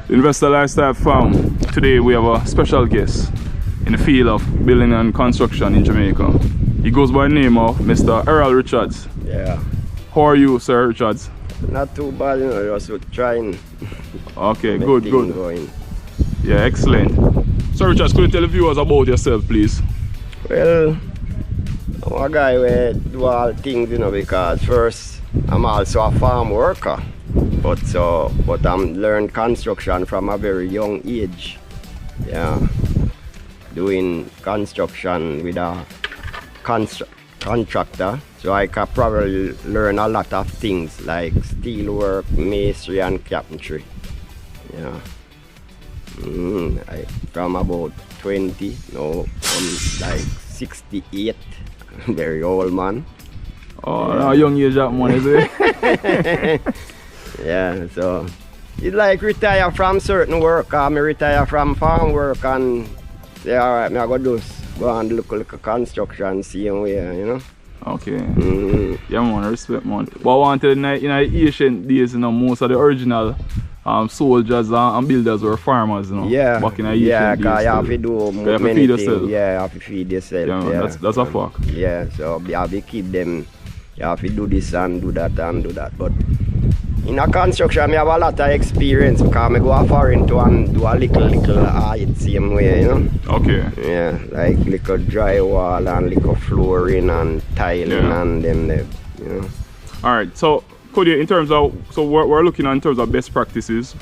Investor Lifestyle Farm. Today we have a special guest in the field of building and construction in Jamaica. He goes by the name of Mr. Eral Richards. Yeah. How are you, Sir Richards? Not too bad, you know, just trying. Okay, good. Going. Yeah, excellent. Sir Richards, could you tell the viewers about yourself, please? Well, I'm a guy who do all things, you know, because first I'm also a farm worker. But I'm learned construction from a very young age. Yeah. Doing construction with a contractor. So I can probably learn a lot of things like steel work, masonry and carpentry. Yeah. From about 20, now I'm like 68. Very old man. Oh, yeah. Young age that man, is it? Yeah, so it's like retire from certain work. I retire from farm work and say, alright, I go and look like a construction same way, you know. Okay. Yeah, man, respect, man. But I wanted in the ancient days, you know, most of the original soldiers and builders were farmers, you know. Yeah. Back in the ancient days. Yeah, you have to do many things. Yeah, you have to feed yourself. Yeah, man, that's a fact. Yeah, so you have to keep them. You have to do this and do that and do that. But in a construction, I have a lot of experience because I go foreign to and do a little height same way, you know. Okay. Yeah, like little drywall and little flooring and tiling and them, you know. Alright, so could you, in terms of, so we're looking at in terms of best practices,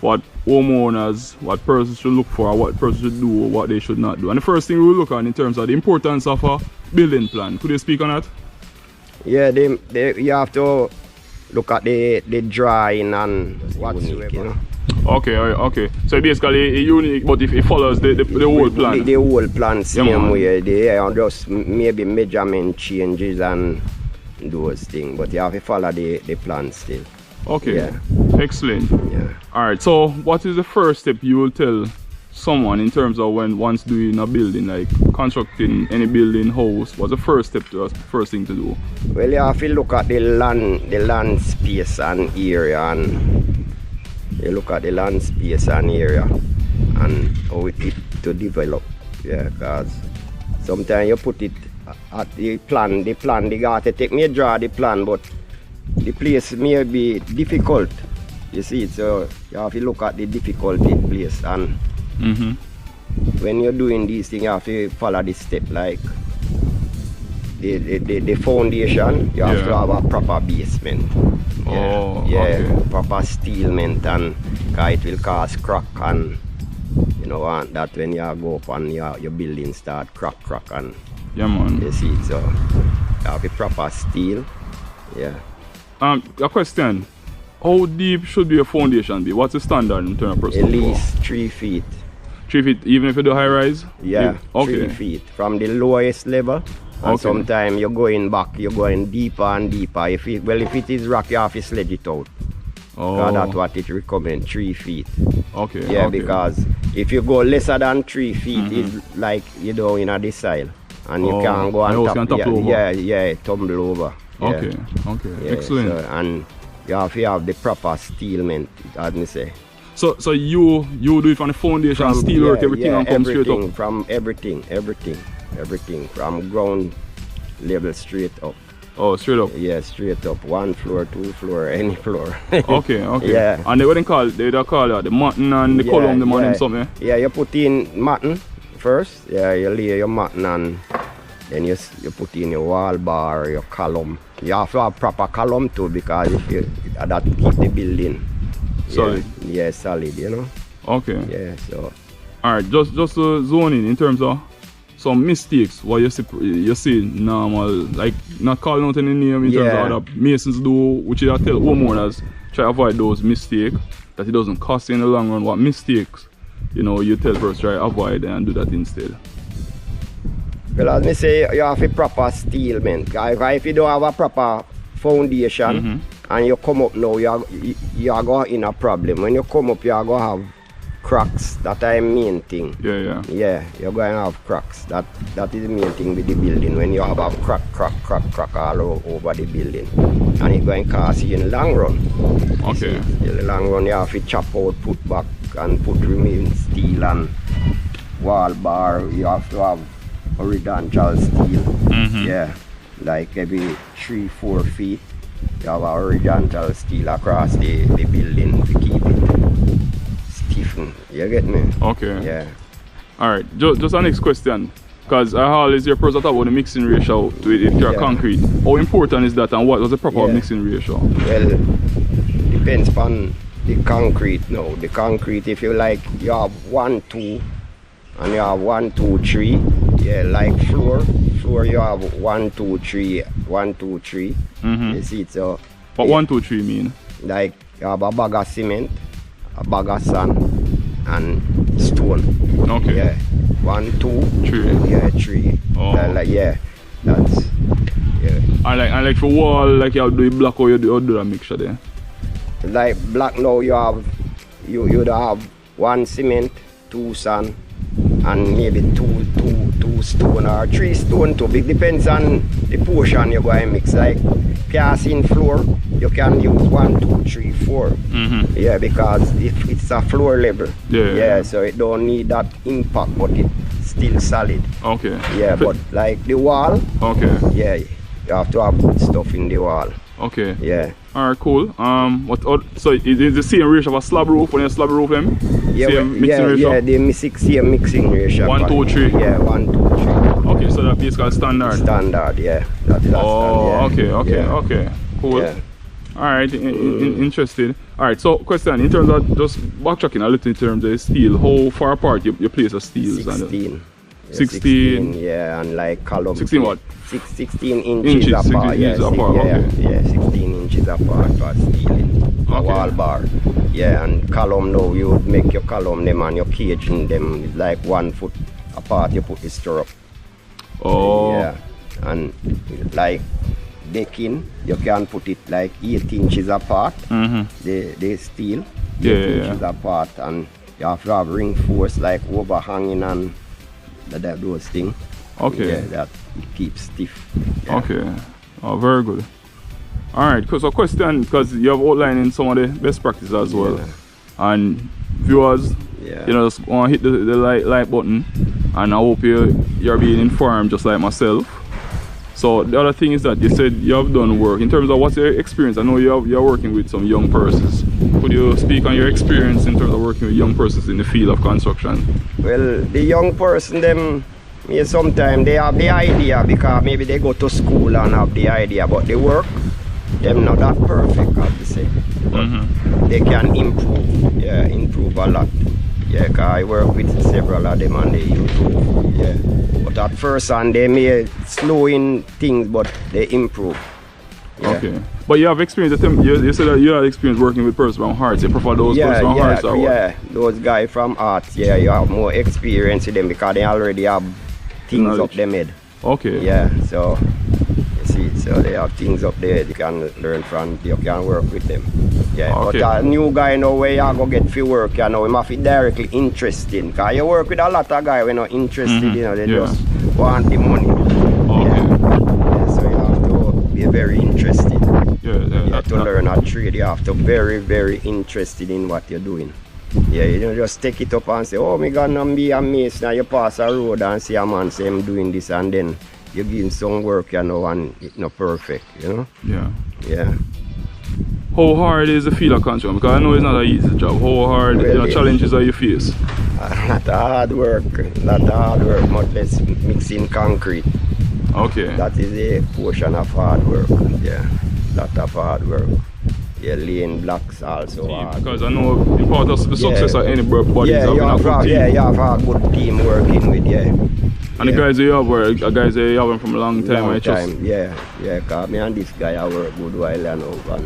what homeowners, what persons should look for, what persons should do, what they should not do. And the first thing we will look at in terms of the importance of a building plan. Could you speak on that? Yeah, you have to look at the drawing and whatsoever, you know. Okay. So basically unique, but if it follows the whole plan. The whole plan same way. They just maybe measurement changes and those things, but you have to follow the plan still. Okay. Yeah. Excellent. Yeah. Alright, so what is the first step you will tell someone in terms of when once doing a building, like constructing any building, house? What's the first thing to do? Well, you have to look at the land space and area, and you look at the land space and area and how it to develop. Yeah, because sometimes you put it at the plan, they got to take me draw the plan, but the place may be difficult. You see, so you have to look at the difficulty place, and when you're doing these things, you have to follow this step, like the foundation. You have to have a proper basement. Proper steelment, and it will cause crack, and you know, and that when you go up and your building start crack and you see, so you have a proper steel. Yeah. A question: how deep should be a foundation be? What's the standard in terms of person? At least 3 feet. 3 feet, even if you do high rise? Yeah, okay. 3 feet from the lowest level. And sometimes you're going back, you're going deeper and deeper. If it is rock, you have to sledge it out. Because that's what it recommends, 3 feet. Okay. Yeah, because if you go lesser than 3 feet, it's like you do in a soil. And you can't go on top. Yeah, tumble over. Yeah. Okay. Yeah, Excellent. So, and you have to have the proper steelment, as me say. So you do it from the foundation, steelwork, everything, and come straight up? From everything, from ground level straight up. Oh, straight up? Yeah, straight up. 1 floor, 2 floor, any floor. Okay. Yeah. And they call that the matting and the column, the man and something? Yeah, you put in matting first. Yeah, you lay your matting and then you put in your wall bar, your column. You have to have proper column too, because that keep the building solid. Yeah, solid, you know. Okay. Yeah, so. Alright, just to zone in terms of some mistakes what you see normal, like not calling out any name in terms of what masons do, which I tell homeowners try to avoid those mistakes, that it doesn't cost you in the long run. What mistakes, you know, you tell first try to avoid and do that instead? Well, as me say, you have a proper steelment. If you don't have a proper foundation and you come up now, you are going in a problem. When you come up, you are going to have cracks. That is the main thing. Yeah. Yeah, you're going to have cracks. That is the main thing with the building. When you have a crack all over the building, and it's going to cost you in the long run. Okay. In the long run, you have to chop out, put back, and put remain steel and wall bar. You have to have horizontal steel. Yeah, like every 3-4 feet, you have a horizontal steel across the building to keep it stiffen. You get me? Okay. Yeah. Alright, just our next question. Because I always hear person talk about the mixing ratio with your concrete. How important is that, and what was the proper mixing ratio? Well, depends on the concrete now. The concrete, if you like, you have 1, 2, and you have 1, 2, 3. Yeah, like floor you have 1, 2, 3, 1, 2, 3. You see it, so. What 1, 2, 3 mean? Like you have a bag of cement, a bag of sand, and stone. Okay. Yeah. 1, 2, 3. Yeah, 3. Oh. Like that's And like for wall, like you have to do black, or you do that mixture there. Like black now, you'd have 1 cement, 2 sand, and maybe 2 stone or 3 stone too. It depends on the portion you're going to mix. Like casting floor, you can use 1, 2, 3, 4. Yeah, because it's a floor level. Yeah, so it don't need that impact, but it's still solid. Okay. Yeah, but like the wall. Okay. Yeah, you have to have good stuff in the wall. Okay. Yeah. Alright, cool. So is the same ratio of a slab roof when you slab roof them? Yeah, same mixing ratio? Yeah, the same mixing ratio. 1, 2, 3. Yeah, 1, 2, 3. Okay, so that basically standard. Standard, yeah. That's okay. Cool. Yeah. Alright, interested. Alright, so question, in terms of just backtracking a little in terms of steel, how far apart you place a steel? 16. 16. Yeah, and like column. 16 what? 16 inches apart. 16 inches apart, yeah, 16 inches apart for steel. A wall bar. Yeah, and column now, you would make your column them and your cage in them like 1 foot apart, you put the stirrup. Oh. Yeah, and like decking, you can put it like 8 inches apart. The steel, 8 inches apart, and you have to have reinforced like overhanging and those things. Okay. Yeah, that it keeps stiff. Yeah. Okay. Oh, very good. Alright, so question, because you have outlined in some of the best practices as well. And viewers, just want to hit the like button, and I hope you're being informed just like myself. So the other thing is that you said you have done work. In terms of what's your experience, I know you're working with some young persons. Could you speak on your experience in terms of working with young persons in the field of construction? Well, the young person, them, sometimes they have the idea because maybe they go to school and have the idea, but the work, them not that perfect, I have to say. But they can improve, improve a lot. Yeah, because I work with several of them and they improve. Yeah. But at first and they may slow in things, but they improve. Yeah. Okay. But you have experience, you said that you have experience working with persons from Hearts. You prefer those persons from Hearts or what? Yeah, those guys from Arts, you have more experience with them because they already have things up their head. Okay. Yeah, so you see, so they have things up there you can learn from, you can work with them. Yeah, okay. But a new guy now where you go get free work, you know, him have to directly interested. Because you work with a lot of guys when not interested, you know, they just want the money. Okay. Yeah, so you have to be very interested. You have to learn a trade, you have to be very, very interested in what you're doing. Yeah, you don't just take it up and say, oh, me gonna be a mason. Now you pass a road and see a man say I'm doing this, and then you give him some work, you know, and it's not perfect, you know? Yeah. Yeah. How hard is the field of construction? Because I know it's not an easy job. How hard, challenges are you face? Lot of hard work, much less mixing concrete. Okay. That is a portion of hard work, yeah. Lot of hard work. Yeah, laying blocks also hard. Because I know the part of the success of any body is having a good team. Yeah, you have a good team working with, And the guys you have are guys you have them from a long time, Yeah, because me and this guy I work good while and over.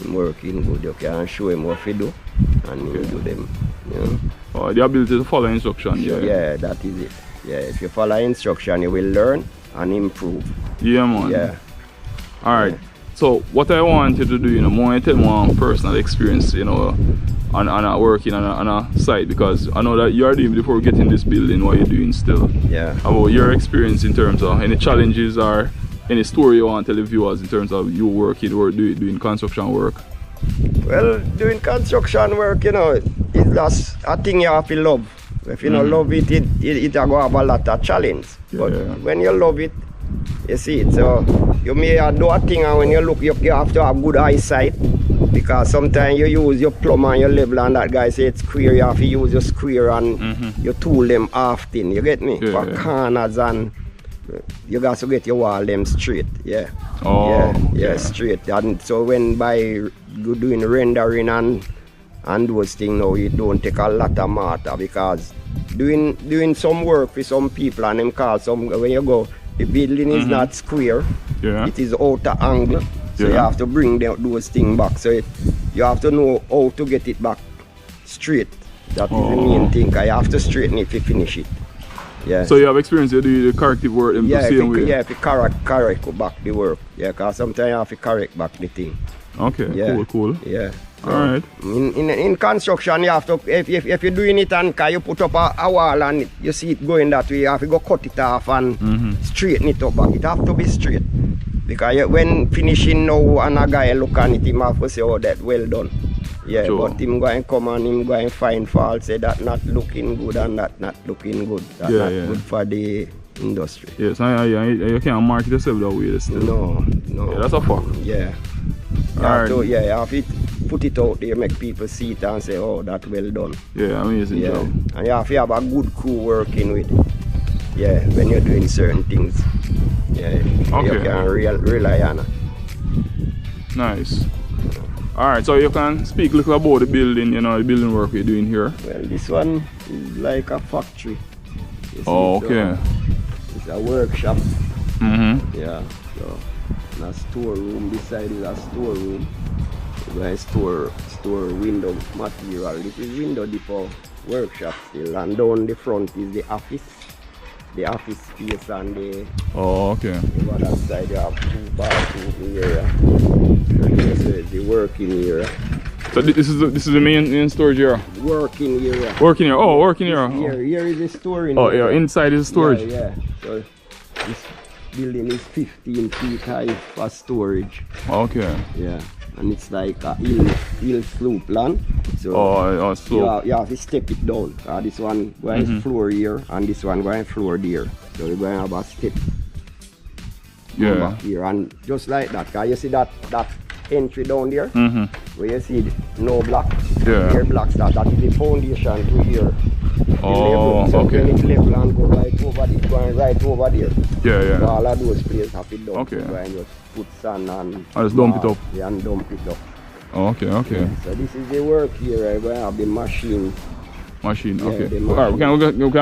Working good, you can show him what to do and you do them, you know. Oh, the ability to follow instruction, Yeah, that is it. Yeah, if you follow instruction, you will learn and improve. Yeah, man. Yeah. Alright. So what I want you to do, you know, more tell more personal experience, you know, on working on a site? Because I know that you are doing before getting this building, what you're doing still. Yeah. About your experience in terms of any challenges or any story you want to tell the viewers in terms of you working or doing construction work? Well, doing construction work, you know, it's just a thing you have to love. If you don't love it, it will have a lot of challenge. But when you love it, you see it. So you may do a thing, and when you look, you have to have good eyesight. Because sometimes you use your plumb and your level, and that guy say it's square, you have to use your square and you tool them often. You get me? For corners, and you got to get your wall them straight. Yeah. Oh. Yeah, straight. And so when by doing rendering and those things now, it don't take a lot of matter, because doing some work for some people, and them call some, when you go, the building is not square, it is out of angle, so you have to bring those things back. So you have to know how to get it back straight. That is the main thing, because you have to straighten it to finish it. Yeah. So you have experience, you do the corrective work in the same way? Yeah, if you correct back the work. Yeah, because sometimes you have to correct back the thing. Okay, cool. Yeah. So alright. In construction, you have to, if you're doing it and you put up a wall and you see it going that way, you have to go cut it off and straighten it up back. It have to be straight. Because when finishing now and a guy look at it, he have to say, oh, that well done. Yeah, but him going to come and him going to find fault, say that not looking good and that not looking good. That's not good for the industry. Yes, you can't market yourself that way still. No. Yeah, that's a fact. Yeah. You have to put it out there, make people see it and say, oh, that well done. Yeah, amazing job. And you have to have a good crew working with. Yeah, when you're doing certain things. Yeah, you can rely on it. Nice. Alright, so you can speak a little about the building, you know, the building work we're doing here. Well, this one is like a factory. It's a workshop. Yeah, so a storeroom. This side is a storeroom where I store window material. This is window depot workshop still, and down the front is the office space, and the other side you have 2 bathroom area. And this is the working area. So this is the main storage area. Working area. Working area. Oh, working area. Here is the storage. Oh, yeah. Inside is storage. Yeah. So this building is 15 feet high for storage. Okay. Yeah. And it's like a hill slope land. So slope. You have to step it down. This one going floor here, and this one going floor there. So we're going to have a step back here, and just like that. Cause you see that entry down there, where you see no block. Here blocks that is the foundation to here. So when it's level and go right over there, going right over there. So all of those places have it done. So and just put sand and just dump it up. Yeah, and dump it up. Okay. So this is the work here. I have the machine. Okay. Alright, we can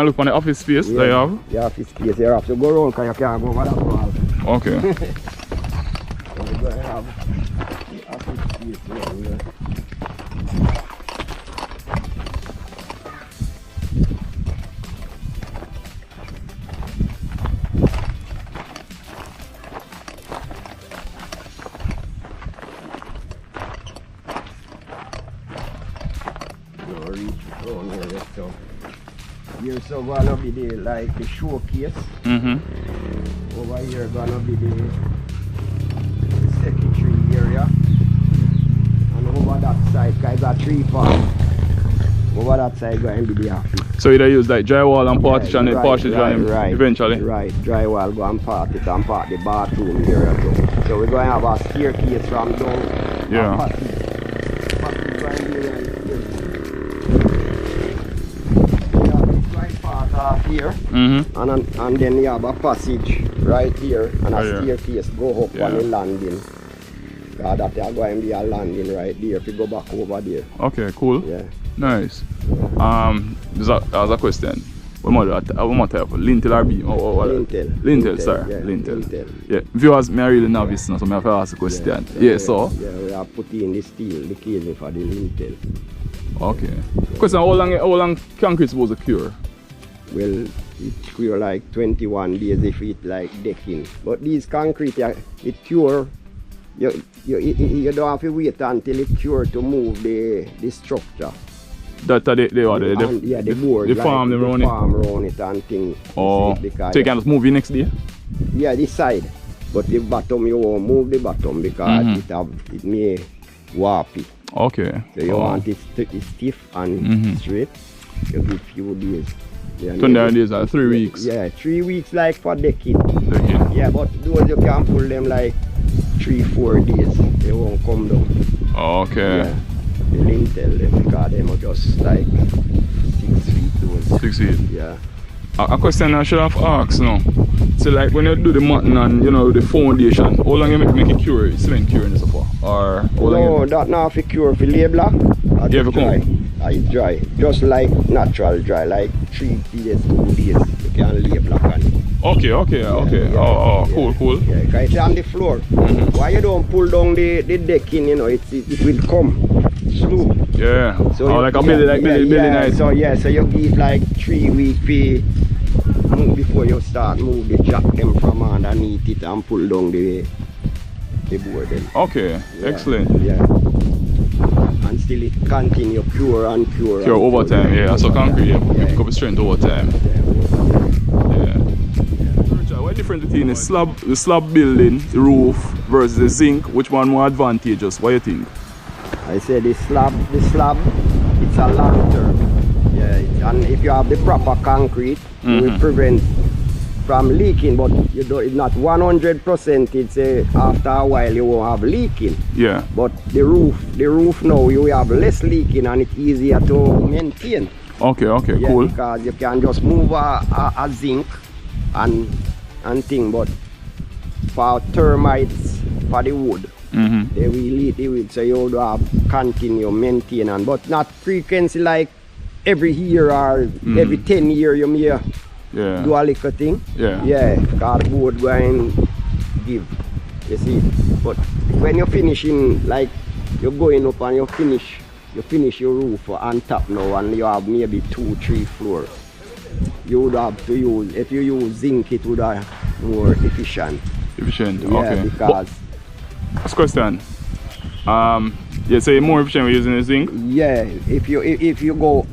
look on the office space that you have. The office space, you have to go around because you can't go over that wall. Okay. So we're going to have the office space here. Here's so gonna be the showcase. Over here gonna be the secretary area, and over that side guys are 3 parts. Over that side going to be the office. So you use like drywall and partition and partition eventually? Right, drywall go and part it and part the bathroom area too. So we're going to have a staircase from down. Yeah. Here and then you have a passage right here and a staircase go up on the landing. That are going to be a landing right there if you go back over there. Okay, cool. Yeah. Nice. There's a question. What type of lintel or beam? Lintel, sorry. Yeah, lintel. Yeah. Viewers, me are really novice now, so I have to ask a question. So we are putting in the steel, the casing for the lintel. Okay. Question, how long concrete supposed to cure? Well, it cure like 21 days if it like decking. But these concrete, it cure you don't have to wait until it cure to move the structure. That the board. The farm around it. Farm around it and things. Oh, so you can just move it next day? Yeah, this side. But the bottom, you won't move the bottom because it may warpy. Okay. So you want it stiff and straight. You give few days. Yeah, 29 days or 3 weeks? Yeah, 3 weeks like for decking. Yeah, but those you can pull them like 3-4 days. They won't come down. Okay. Yeah. The lintel them because them are just like 6 feet those. 6 feet? Yeah. A question I should have asked now. So like when you do the mutton and you know the foundation, how long you make it cure, cement cure and so far? Or no, that not for cure for label. Yeah, for dry. It's dry. Just like natural dry, like 3 days, 2 days. You can label on it. Okay. Yeah, cool. Yeah, because it's on the floor. Why you don't pull down the decking, you know, it will come slow. Yeah. So like a belly nice. So you give like 3 weeks before you start move the jack them from underneath it and pull down the board then. Okay, yeah. Excellent. Yeah. And still it continue cure and cure. Cure over time, yeah. So concrete, pick up strength over time. Yeah. What difference between the slab building, the roof versus the zinc? Which one more advantageous? What do you think? I say the slab, it's a long term. Yeah, and if you have the proper concrete, you will prevent from leaking, but it's not 100%. It's after a while you won't have leaking. Yeah. But the roof now you have less leaking and it's easier to maintain. Okay, yeah, cool. Because you can just move a zinc and thing, but for termites, for the wood, they will eat the wood, so you would have continue maintenance, but not frequency like every year or every 10 years you may do a little thing. Yeah, because wood going give, you see. But when you're finishing, like you're going up and you finish your roof on top now and you have maybe 2-3 floors. You would have to use, if you use zinc, it would be more efficient. Yeah, okay. Because last question. You say more efficient with using the zinc? Yeah, if you go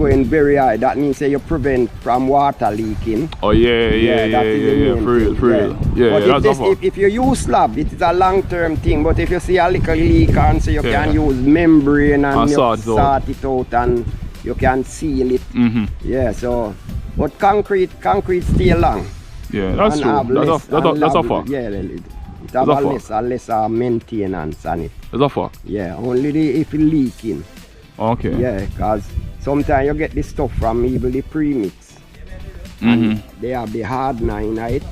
in very high, that means that you prevent from water leaking. Oh yeah, for real. Yeah, but if you use slab, it is a long-term thing. But if you see a little leak, and so you can use membrane and sort it out, and you can seal it. Yeah, so but concrete stay long. Yeah, that's true. That's a fact. Yeah, it have a less maintenance on it. That's a fact. Yeah, only if it's leaking. Okay. Yeah, because sometimes you get this stuff from even the premix. And they have the hardener in it.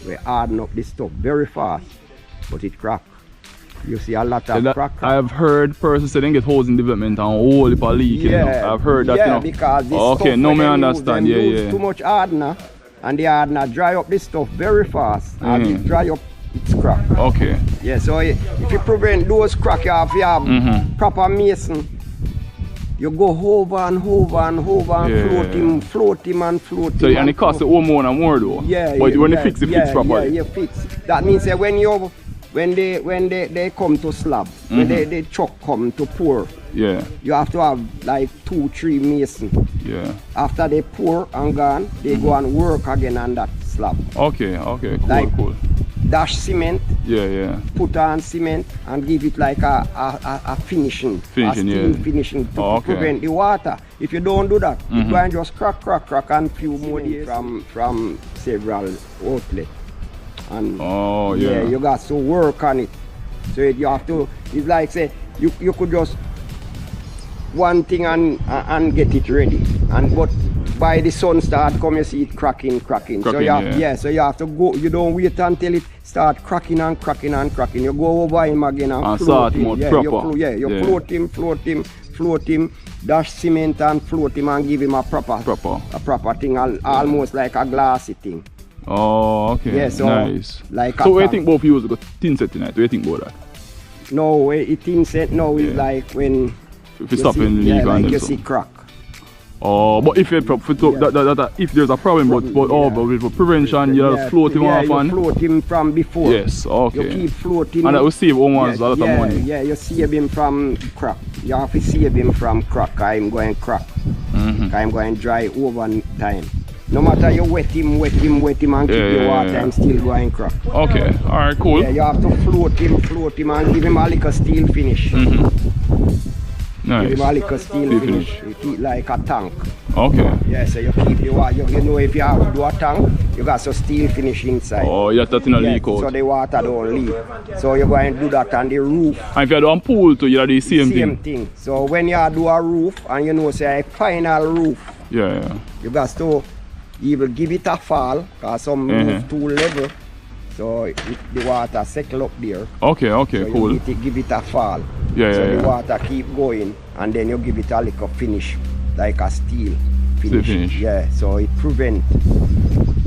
We harden up this stuff very fast, but it crack. You see a lot of crack. I've heard persons say they get holes in development and all the leaking. Yeah, I've heard that. Yeah, because this stuff no, me understand. Use too much hardener, and the hardener dry up this stuff very fast. And it dry up, it's crack. Okay. Yeah, so if you prevent those crack, you have proper mason. You go over and float him. So and it costs the homeowner more though. Yeah. But when they fix the fix properly. Yeah, you fix. That means that when they come to slab, when the truck come to pour, you have to have like 2-3 mason. Yeah. After they pour and gone, they go and work again on that slab. Okay, cool. Dash cement. Yeah. Put on cement and give it like a finishing finishing to prevent the water. If you don't do that, it going just crack and few more days from several outlets. And you got to work on it. So you have to, it's like say you could just one thing and get it ready, and but by the sun start come you see it cracking. So you have, so you have to go, you don't wait until it start cracking. You go over him again and float him. You float him, dash cement and float him and give him a proper thing, almost like a glassy thing. Oh, okay. Yeah, so nice. Like so what do you think both of you got thin set tonight? What do you think about that? No, it thin set now is like when if you stop in the like you see crack. Oh, but if you if there's a problem, but with prevention, you just float him off and float him from before. Yes, okay. You keep floating. And that will save owners a lot of money. Yeah, you save him from crack. You have to save him from crack, because I'm going crack. I'm going dry over time. No matter you wet him and keep your water, I'm still going crack. Okay, alright, cool. Yeah, you have to float him and give him a little steel finish. Nice. Give him a little steel finish. You keep like a tank. Okay. Yeah, so you keep the water. You know, if you have to do a tank, you got some steel finish inside. Oh, you have that in a leak out. So the water don't leak. So you're going to do that on the roof. And if you do a pool too, you do the same thing. So when you do a roof and you know say a final roof, you got to even give it a fall, because some roof too level. So the water settle up there. Okay, so cool. You give it a fall. So the water keep going, and then you give it a little finish, like a steel finish. Yeah, so it prevent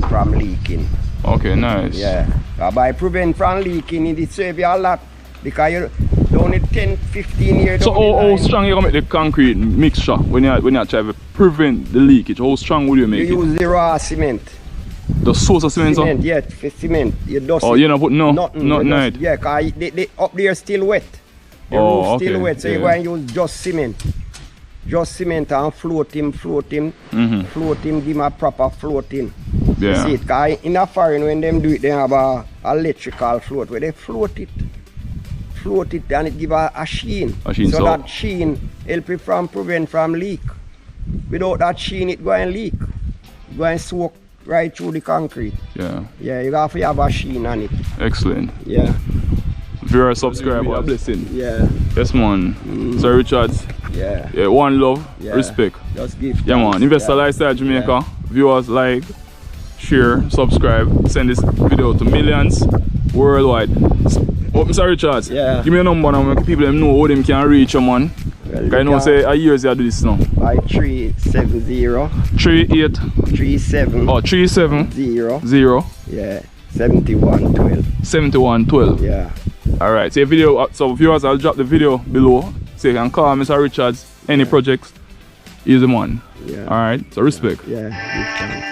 from leaking. Okay, nice. Yeah, by prevent from leaking, it save you a lot, because you only 10-15 years. So how strong you gonna make the concrete mixture when you try to prevent the leakage? How strong will you make it? You use the raw cement. The source of cement? Cement, yeah, for cement. You dust you don't put nothing. Yeah, because they up there still wet. The roof still wet, so you're going to use just cement. Just cement and float him, float him, give him a proper floating. You see it, because in a foreign, when them do it, they have a electrical float where they float it and it give a sheen. So that sheen help it prevent from leak. Without that sheen, it going to leak. It going to soak right through the concrete. Yeah, you have to have a sheen on it. Excellent. Yeah. If you're a subscriber, a blessing. Yeah. Yes, man. Sir Richards. Yeah. One love, respect. Just give thanks. Yeah, man. Investor Lifestyle Jamaica. Viewers, like, share, subscribe, send this video to millions worldwide. Oh, Mr. Richards, give me a number now, make people know how them can reach you, man. Well, I know say a years you do this now. By 370 38 37 0 yeah 7112 7112. Yeah. Alright, so video, so viewers, I'll drop the video below so you can call Mr. Richards any projects. He's the man. Alright, so respect. Yeah.